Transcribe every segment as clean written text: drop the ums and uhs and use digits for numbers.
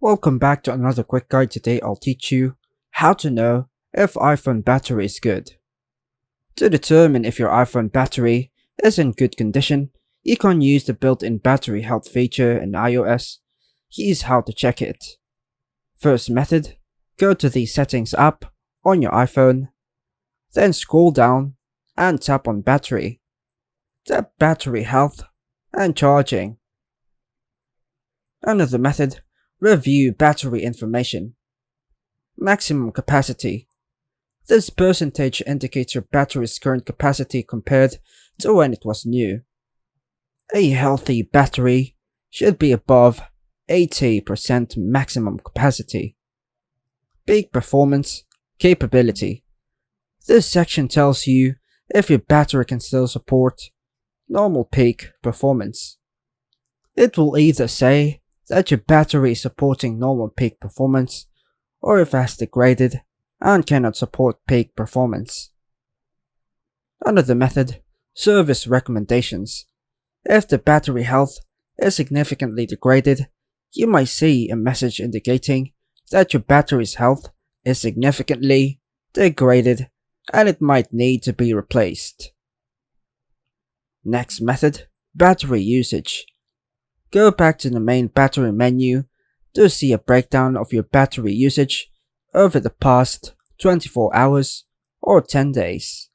Welcome back to another quick guide. Today I'll teach you how to know if iPhone battery is good. To determine if your iPhone battery is in good condition, you can use the built-in battery health feature in iOS. Here's how to check it. First method, go to the Settings app on your iPhone, then scroll down and tap on Battery. Tap Battery Health and Charging. Another method, review battery information. Maximum capacity. This percentage indicates your battery's current capacity compared to when it was new. A healthy battery should be above 80% maximum capacity. Peak performance capability. This section tells you if your battery can still support normal peak performance. It will either say that your battery is supporting normal peak performance, or if it has degraded and cannot support peak performance. Another method, service recommendations. If the battery health is significantly degraded, you might see a message indicating that your battery's health is significantly degraded and it might need to be replaced. Next method, battery usage. Go back to the main battery menu to see a breakdown of your battery usage over the past 24 hours or 10 days.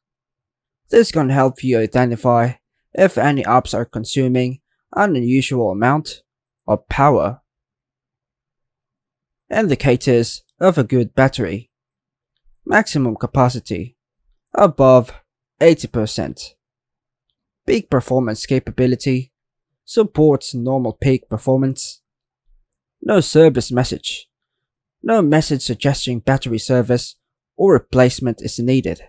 This can help you identify if any apps are consuming an unusual amount of power. Indicators of a good battery. Maximum capacity above 80%. Peak performance capability supports normal peak performance. No service message. No message suggesting battery service or replacement is needed.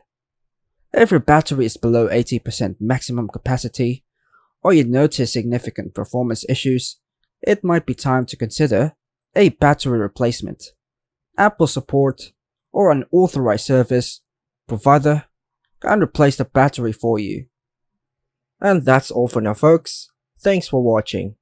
If your battery is below 80% maximum capacity, or you notice significant performance issues, it might be time to consider a battery replacement. Apple support or an authorized service provider can replace the battery for you. And that's all for now, folks. Thanks for watching.